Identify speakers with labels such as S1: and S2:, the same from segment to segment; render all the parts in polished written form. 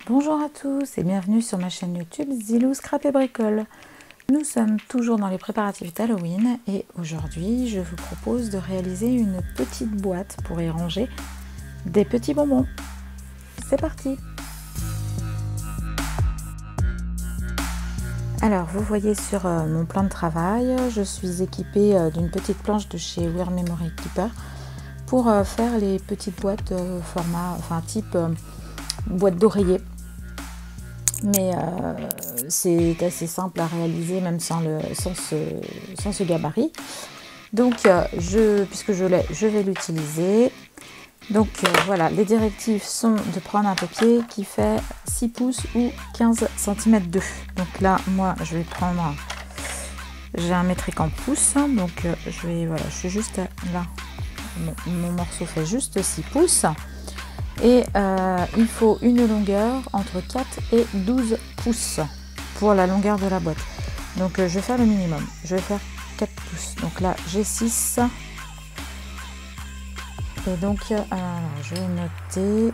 S1: Bonjour à tous et bienvenue sur ma chaîne YouTube Zilou Scrap et Bricole. Nous sommes toujours dans les préparatifs d'Halloween et aujourd'hui je vous propose de réaliser une petite boîte pour y ranger des petits bonbons. C'est parti! Alors vous voyez sur mon plan de travail, je suis équipée d'une petite planche de chez Weird Memory Keeper pour faire les petites boîtes format, type boîte d'oreiller. Mais c'est assez simple à réaliser même sans ce gabarit. Donc puisque je vais l'utiliser. Donc voilà, les directives sont de prendre un papier qui fait 6 pouces ou 15 cm de. Donc là, moi, je vais prendre, j'ai un métrique en pouces, donc je suis juste là, mon morceau fait juste 6 pouces. Et il faut une longueur entre 4 et 12 pouces pour la longueur de la boîte. Donc je vais faire le minimum, je vais faire 4 pouces. Donc là, j'ai 6. Et donc, je vais noter,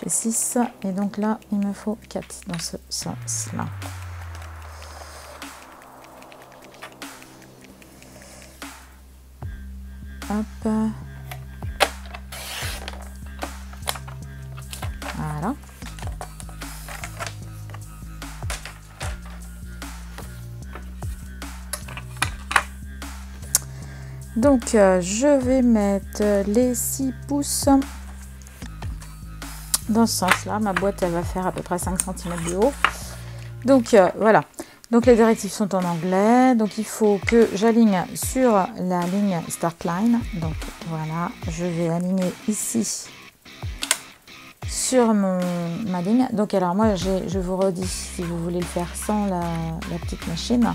S1: j'ai 6, et donc là, il me faut 4 dans ce sens-là. Hop. Voilà. Donc, je vais mettre les 6 pouces dans ce sens-là. Ma boîte, elle va faire à peu près 5 cm de haut. Donc, voilà. Donc, les directives sont en anglais. Donc, il faut que j'aligne sur la ligne Start Line. Donc, voilà. Je vais aligner ici sur ma ligne. Donc, alors, moi, je vous redis, si vous voulez le faire sans la petite machine.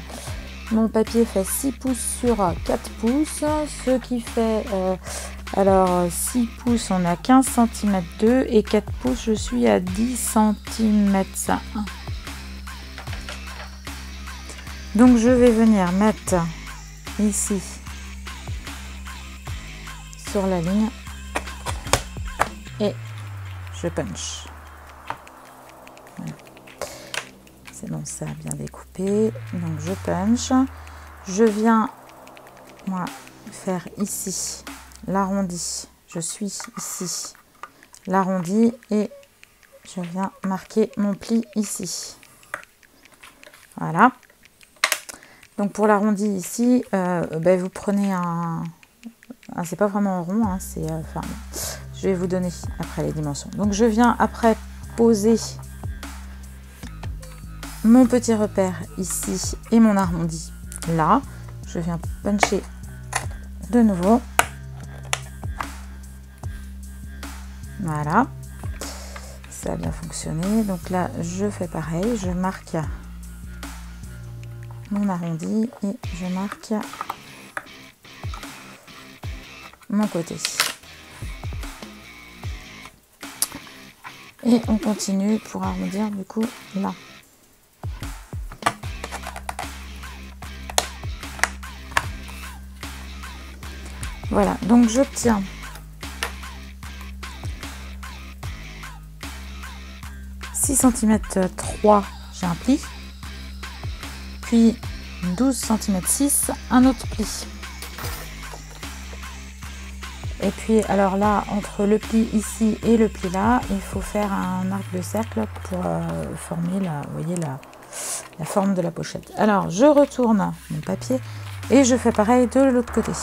S1: Mon papier fait 6 pouces sur 4 pouces, ce qui fait, alors 6 pouces, on a 15 cm 2 et 4 pouces, je suis à 10 cm ça. Donc je vais venir mettre ici sur la ligne et je punch. Voilà. C'est bon, ça a bien découpé. Donc je punch. Je viens, moi, faire ici l'arrondi. Je suis ici l'arrondi et je viens marquer mon pli ici. Voilà. Donc pour l'arrondi ici, vous prenez c'est pas vraiment rond, hein, je vais vous donner après les dimensions. Donc je viens après poser mon petit repère ici et mon arrondi là. Je viens puncher de nouveau. Voilà, ça a bien fonctionné. Donc là je fais pareil, je marque mon arrondi et je marque mon côté et on continue pour arrondir du coup là. Voilà, donc j'obtiens cm 3, j'ai un pli, puis 12 cm 6, un autre pli. Et puis alors là, entre le pli ici et le pli là, il faut faire un arc de cercle pour former la forme de la pochette. Alors je retourne mon papier et je fais pareil de l'autre côté.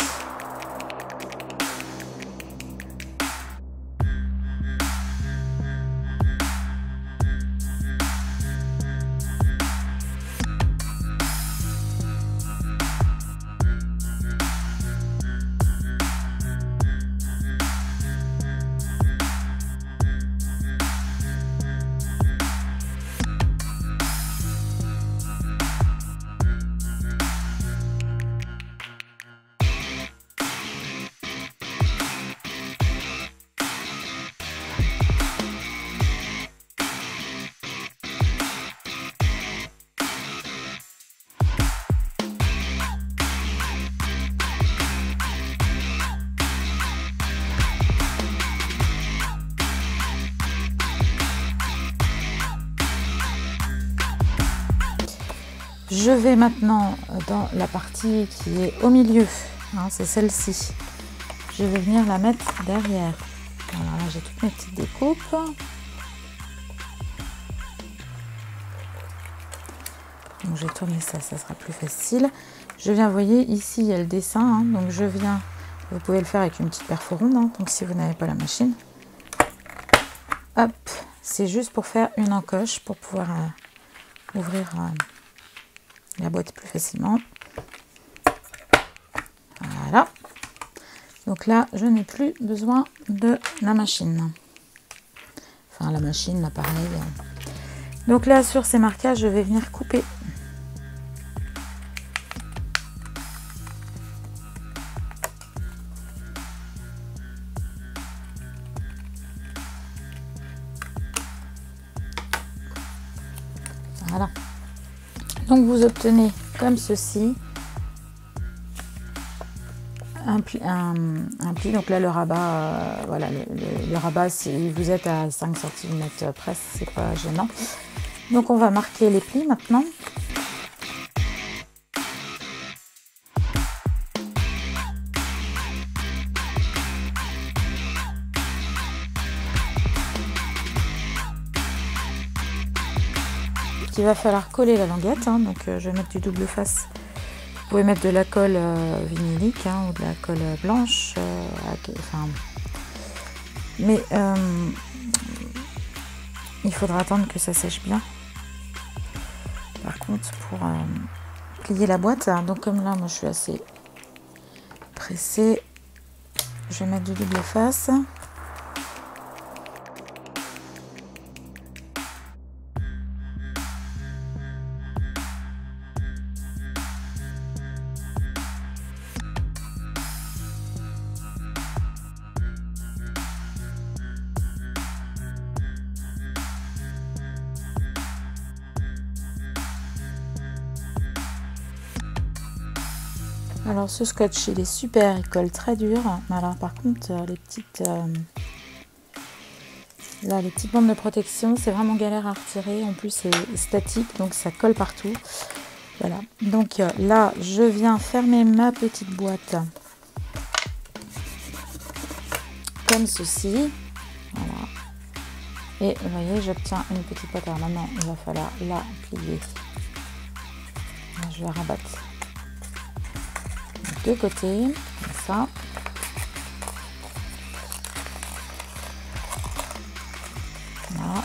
S1: Je vais maintenant dans la partie qui est au milieu, hein, c'est celle-ci. Je vais venir la mettre derrière. Voilà, là j'ai toutes mes petites découpes. Donc je vais tourner ça, ça sera plus facile. Je viens, vous voyez, ici il y a le dessin, hein, donc je viens, vous pouvez le faire avec une petite perfo ronde, hein, donc si vous n'avez pas la machine. Hop, c'est juste pour faire une encoche, pour pouvoir ouvrir la boîte plus facilement. Voilà. Donc là, je n'ai plus besoin de la machine. Enfin, la machine, l'appareil. Donc là, sur ces marquages, je vais venir couper. Voilà. Donc vous obtenez comme ceci un pli. Donc là le rabat, voilà, le rabat, si vous êtes à 5 cm près, c'est pas gênant. Donc on va marquer les plis maintenant. Il va falloir coller la languette, hein, donc je vais mettre du double face. Vous pouvez mettre de la colle vinylique, hein, ou de la colle blanche, enfin, mais il faudra attendre que ça sèche bien. Par contre, pour plier la boîte, hein, donc comme là moi je suis assez pressée, je vais mettre du double face. Alors ce scotch il est super, il colle très dur. Mais alors par contre les petites bandes de protection, c'est vraiment galère à retirer. En plus c'est statique, donc ça colle partout. Voilà. Donc là je viens fermer ma petite boîte comme ceci. Voilà. Et vous voyez, j'obtiens une petite boîte. Alors maintenant il va falloir la plier. Là, je vais rabattre deux côtés, comme ça. Voilà.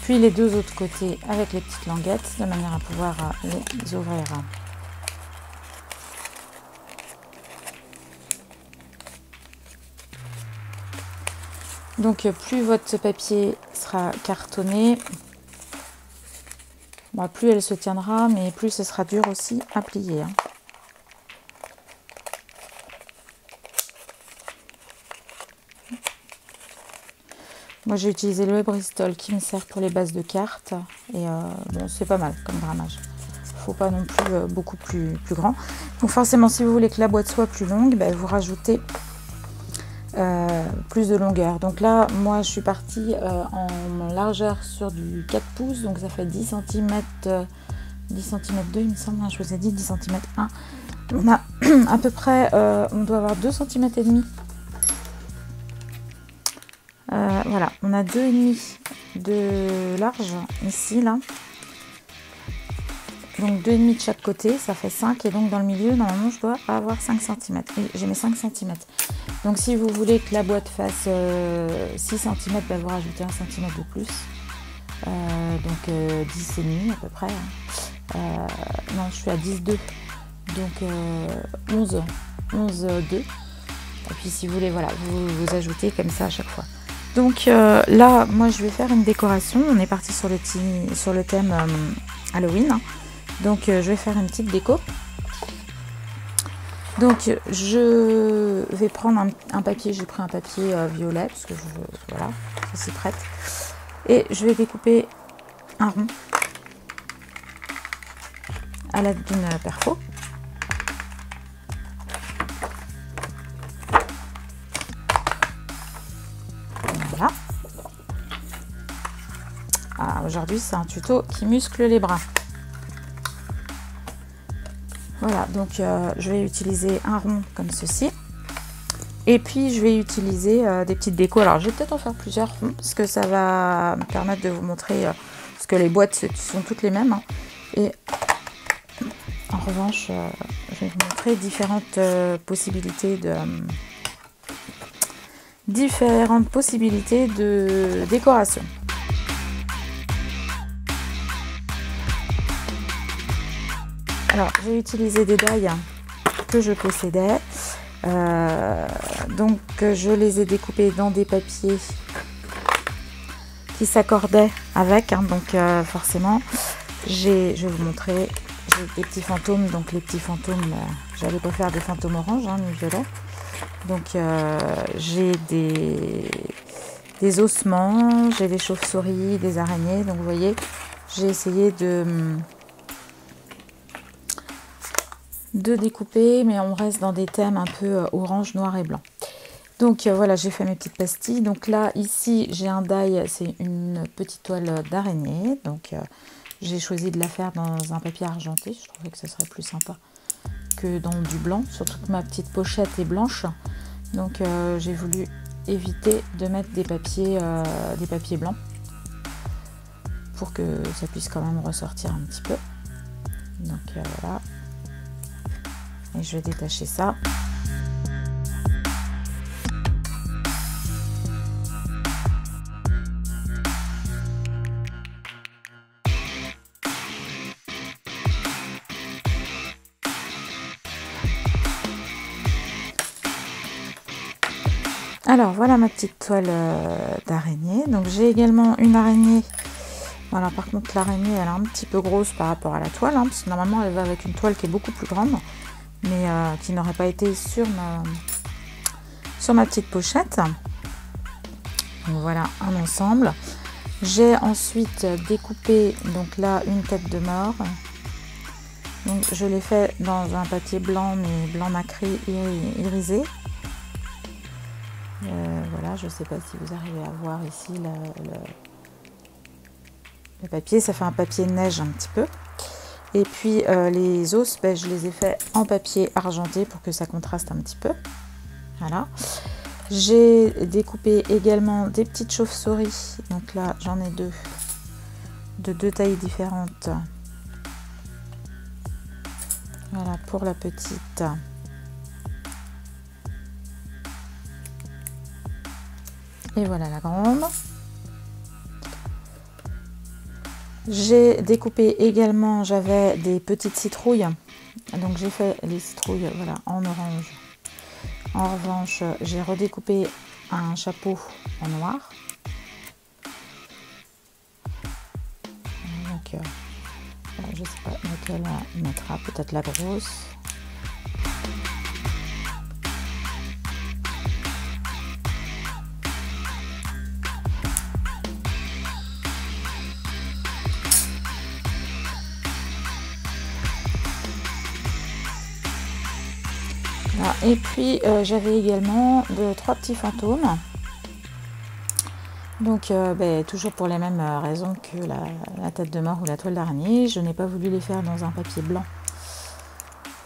S1: Puis les deux autres côtés avec les petites languettes, de manière à pouvoir les ouvrir. Donc plus votre papier sera cartonné, bon, plus elle se tiendra, mais plus ce sera dur aussi à plier, hein. Moi j'ai utilisé le Bristol qui me sert pour les bases de cartes et bon, c'est pas mal comme grammage. Faut pas non plus beaucoup plus grand. Donc forcément si vous voulez que la boîte soit plus longue, ben, vous rajoutez plus de longueur. Donc là moi je suis partie en largeur sur du 4 pouces, donc ça fait 10 cm 10 cm 2 il me semble, je vous ai dit 10 cm 1. On a à peu près on doit avoir 2 cm et demi. Voilà, on a 2,5 de large ici, là. Donc 2,5 de chaque côté, ça fait 5. Et donc dans le milieu, normalement, je dois avoir 5 cm. Et j'ai mes 5 cm. Donc si vous voulez que la boîte fasse 6 cm, bah, vous rajoutez 1 cm de plus. Donc 10,5 à peu près. Non, je suis à 10,2. Donc 11,2. Et puis si vous voulez, voilà, vous ajoutez comme ça à chaque fois. Donc là, moi je vais faire une décoration. On est parti sur le thème Halloween. Donc je vais faire une petite déco. Donc je vais prendre un papier. J'ai pris un papier violet parce que voilà, ça s'y prête. Et je vais découper un rond à l'aide d'une perfo. Voilà. Ah, aujourd'hui, c'est un tuto qui muscle les bras. Voilà, donc je vais utiliser un rond comme ceci. Et puis je vais utiliser des petites décos. Alors je vais peut-être en faire plusieurs ronds parce que ça va me permettre de vous montrer, parce que les boîtes sont toutes les mêmes. Hein. Et en revanche, je vais vous montrer différentes possibilités de décoration. Alors j'ai utilisé des dailles que je possédais, donc je les ai découpées dans des papiers qui s'accordaient avec, hein, donc forcément je vais vous montrer, j'ai des petits fantômes, donc les petits fantômes, j'allais pas faire des fantômes orange hein, ni violet, donc j'ai des ossements, j'ai des chauves-souris, des araignées, donc vous voyez j'ai essayé de découper, mais on reste dans des thèmes un peu orange, noir et blanc. Donc voilà, j'ai fait mes petites pastilles. Donc là, ici, j'ai un die, c'est une petite toile d'araignée. Donc j'ai choisi de la faire dans un papier argenté. Je trouvais que ce serait plus sympa que dans du blanc, surtout que ma petite pochette est blanche. Donc j'ai voulu éviter de mettre des papiers blancs pour que ça puisse quand même ressortir un petit peu. Donc voilà. Et je vais détacher ça. Alors voilà ma petite toile d'araignée. Donc j'ai également une araignée. Voilà, par contre l'araignée elle est un petit peu grosse par rapport à la toile, hein, parce que normalement elle va avec une toile qui est beaucoup plus grande, mais qui n'aurait pas été sur ma petite pochette. Donc voilà un ensemble. J'ai ensuite découpé donc là une tête de mort. Donc je l'ai fait dans un papier blanc, mais blanc nacré irisé. Voilà, je ne sais pas si vous arrivez à voir ici le papier, ça fait un papier neige un petit peu. Et puis les os, ben, je les ai fait en papier argenté pour que ça contraste un petit peu. Voilà. J'ai découpé également des petites chauves-souris. Donc là, j'en ai deux, de deux tailles différentes. Voilà, pour la petite. Et voilà la grande. J'ai découpé également, j'avais des petites citrouilles. Donc j'ai fait les citrouilles voilà, en orange. En revanche, j'ai redécoupé un chapeau en noir. Donc je ne sais pas laquelle on mettra, peut-être la grosse. Voilà. Et puis j'avais également trois petits fantômes. Donc toujours pour les mêmes raisons que la tête de mort ou la toile d'araignée, je n'ai pas voulu les faire dans un papier blanc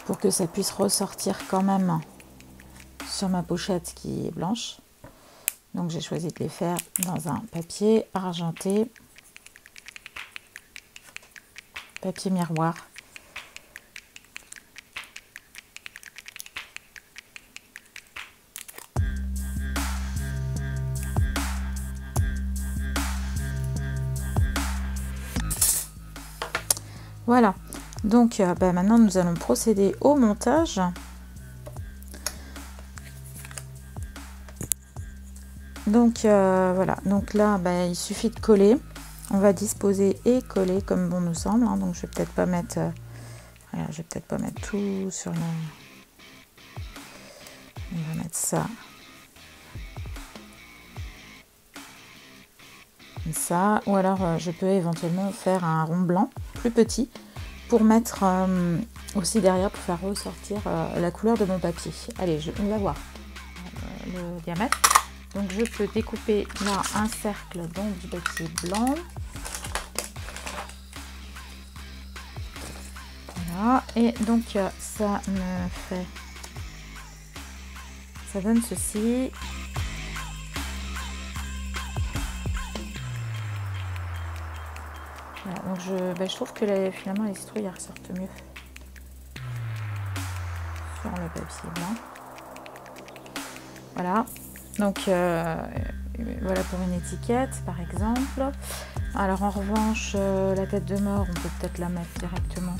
S1: pour que ça puisse ressortir quand même sur ma pochette qui est blanche. Donc j'ai choisi de les faire dans un papier argenté, papier miroir. Voilà, donc maintenant nous allons procéder au montage. Donc voilà, donc là il suffit de coller. On va disposer et coller comme bon nous semble. Hein. Donc je vais peut-être pas mettre, voilà, je vais peut-être pas mettre tout sur la. On va mettre ça. Comme ça, ou alors je peux éventuellement faire un rond blanc plus petit pour mettre aussi derrière pour faire ressortir la couleur de mon papier. Allez, on va voir le diamètre. Donc je peux découper là un cercle dans du papier blanc. Voilà, et donc ça me fait, ça donne ceci. Voilà, donc je trouve que finalement les citrouilles ressortent mieux sur le papier blanc. Voilà, donc voilà pour une étiquette par exemple. Alors en revanche, la tête de mort, on peut peut-être la mettre directement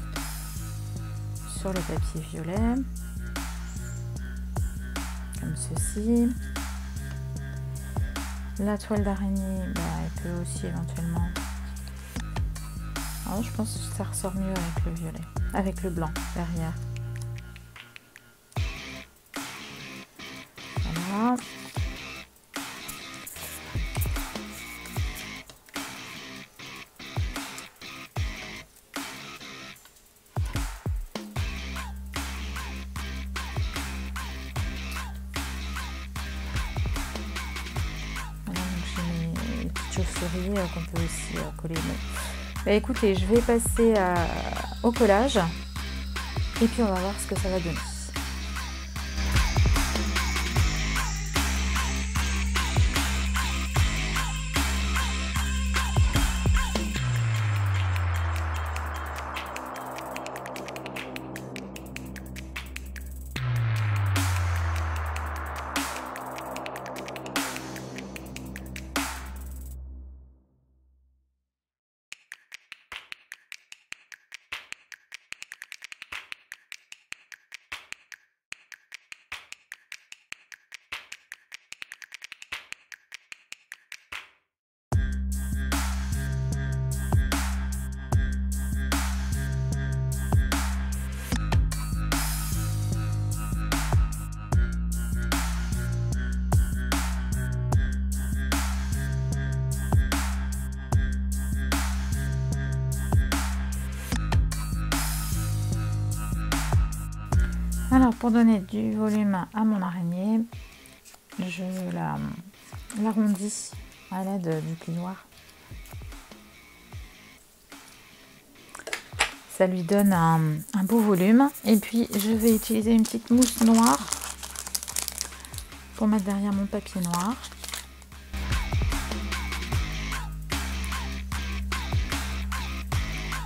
S1: sur le papier violet, comme ceci. La toile d'araignée, elle peut aussi éventuellement. Alors je pense que ça ressort mieux avec le violet, avec le blanc derrière. Voilà. Chauve-souris qu'on peut aussi coller. Mais écoutez, je vais passer au collage et puis on va voir ce que ça va donner. Alors pour donner du volume à mon araignée, je l'arrondis à l'aide du plioir. Ça lui donne un beau volume. Et puis je vais utiliser une petite mousse noire pour mettre derrière mon papier noir.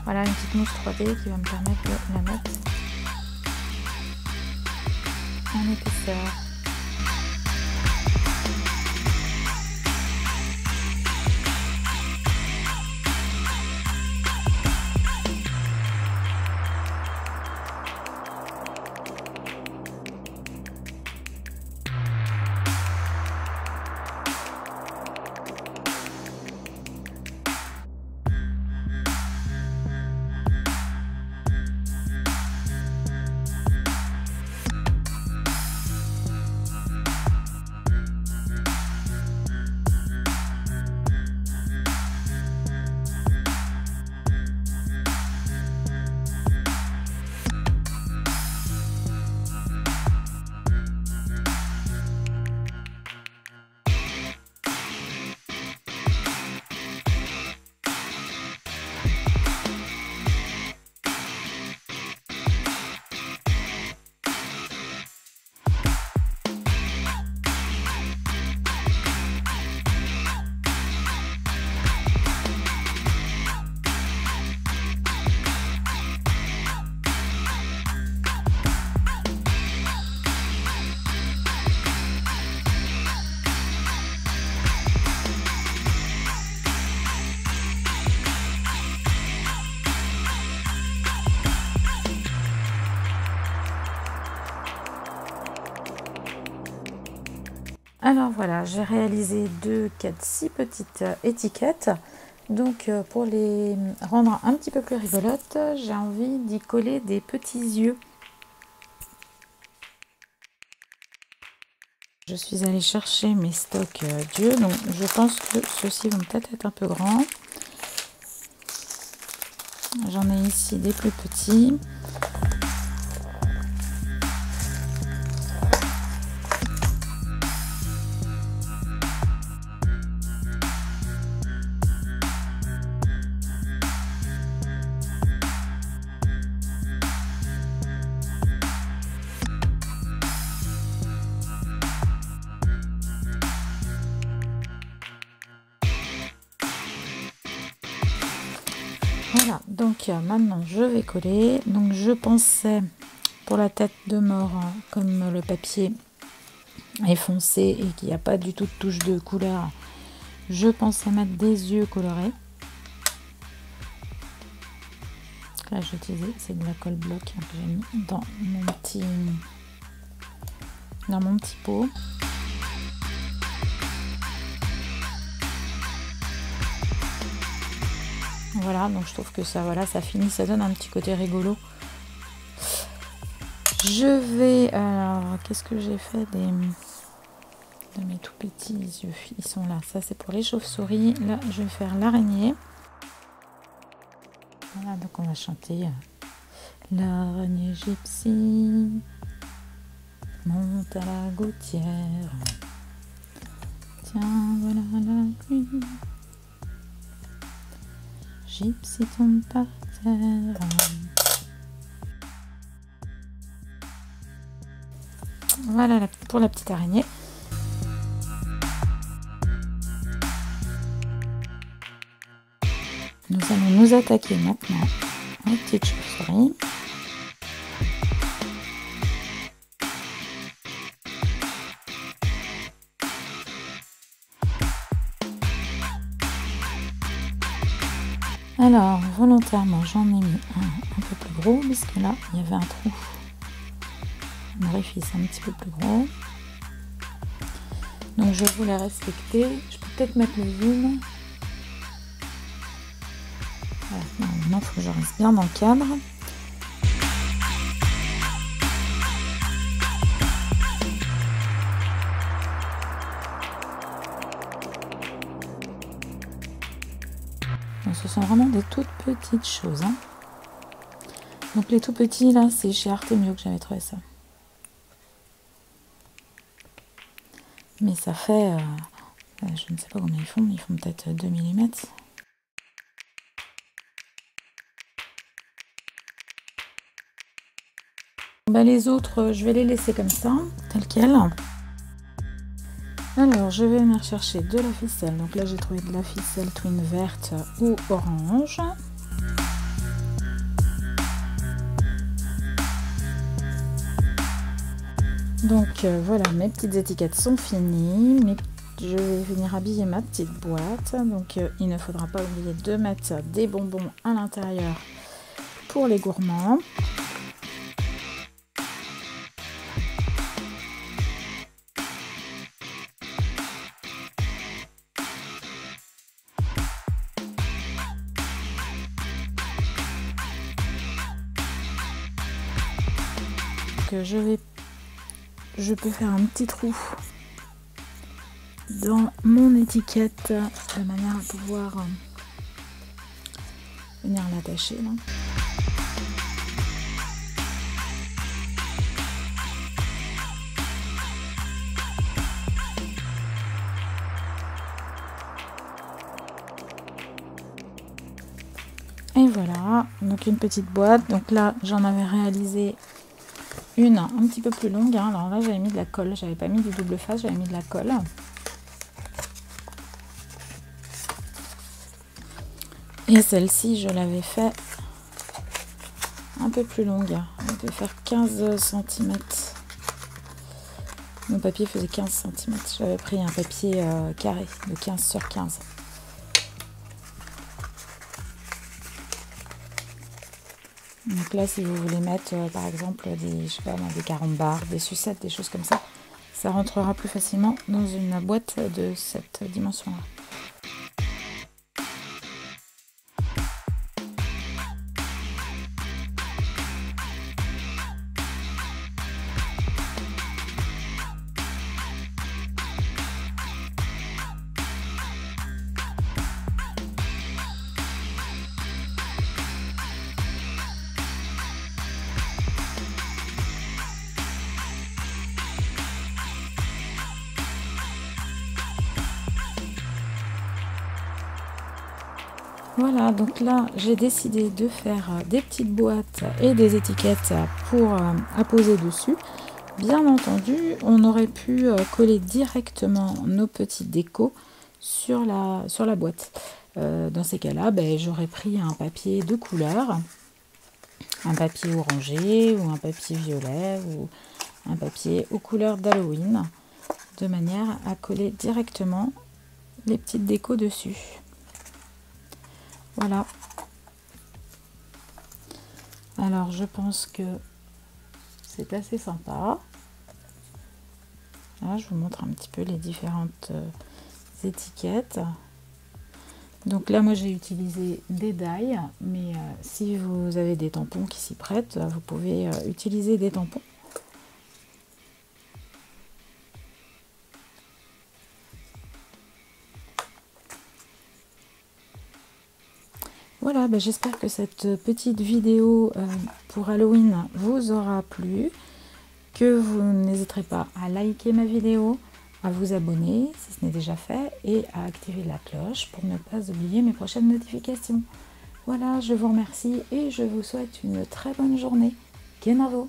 S1: Voilà une petite mousse 3D qui va me permettre de la mettre en épaisseur. Alors voilà, j'ai réalisé 2, 4, 6 petites étiquettes. Donc pour les rendre un petit peu plus rigolotes, j'ai envie d'y coller des petits yeux. Je suis allée chercher mes stocks d'yeux, donc je pense que ceux-ci vont peut-être être un peu grands. J'en ai ici des plus petits. Voilà, donc maintenant je vais coller. Donc je pensais pour la tête de mort, comme le papier est foncé et qu'il n'y a pas du tout de touche de couleur, je pensais mettre des yeux colorés. Là j'ai utilisé, c'est de la colle bloc que j'ai mis dans mon petit pot. Voilà, donc je trouve que ça, voilà, ça finit, ça donne un petit côté rigolo. Je vais, alors, qu'est-ce que j'ai fait de mes tout petits yeux? Ils sont là, ça c'est pour les chauves-souris. Là, je vais faire l'araignée. Voilà, donc on va chanter l'araignée gypsy monte à la gouttière. Tiens, voilà la pluie. Gypsy tombe par terre. Voilà pour la petite araignée. Nous allons nous attaquer maintenant aux petites chauves-souris. Alors, volontairement, j'en ai mis un peu plus gros, parce que là, il y avait un trou. Un orifice un petit peu plus gros. Donc, je voulais respecter. Je peux peut-être mettre le zoom. Voilà. Maintenant, il faut que je reste bien dans le cadre. Donc, ce sont vraiment des toutes petites choses. Hein. Donc les tout petits là, c'est chez Artemio que j'avais trouvé ça. Mais ça fait, je ne sais pas combien ils font, mais ils font peut-être 2 mm. Bah, les autres, je vais les laisser comme ça, telles quelles. Alors, je vais venir chercher de la ficelle. Donc là, j'ai trouvé de la ficelle twin verte ou orange. Donc voilà, mes petites étiquettes sont finies. Je vais venir habiller ma petite boîte. Donc il ne faudra pas oublier de mettre des bonbons à l'intérieur pour les gourmands. Je peux faire un petit trou dans mon étiquette de manière à pouvoir venir l'attacher là. Et voilà, donc une petite boîte. Donc là, j'en avais réalisé une un petit peu plus longue. Hein. Alors là, j'avais mis de la colle. J'avais pas mis du double face, j'avais mis de la colle. Et celle-ci, je l'avais fait un peu plus longue. Elle devait faire 15 cm. Mon papier faisait 15 cm. J'avais pris un papier carré de 15 sur 15. Donc là, si vous voulez mettre, par exemple, des, je sais pas, des carambars, des sucettes, des choses comme ça, ça rentrera plus facilement dans une boîte de cette dimension-là. Voilà, donc là j'ai décidé de faire des petites boîtes et des étiquettes pour apposer dessus. Bien entendu, on aurait pu coller directement nos petits décos sur la boîte. Dans ces cas-là, j'aurais pris un papier de couleur, un papier orangé ou un papier violet ou un papier aux couleurs d'Halloween, de manière à coller directement les petites décos dessus. Voilà. Alors je pense que c'est assez sympa. Là, je vous montre un petit peu les différentes étiquettes. Donc là, moi j'ai utilisé des die, mais si vous avez des tampons qui s'y prêtent, vous pouvez utiliser des tampons. Voilà, j'espère que cette petite vidéo pour Halloween vous aura plu, que vous n'hésiterez pas à liker ma vidéo, à vous abonner si ce n'est déjà fait et à activer la cloche pour ne pas oublier mes prochaines notifications. Voilà, je vous remercie et je vous souhaite une très bonne journée. Kenavo!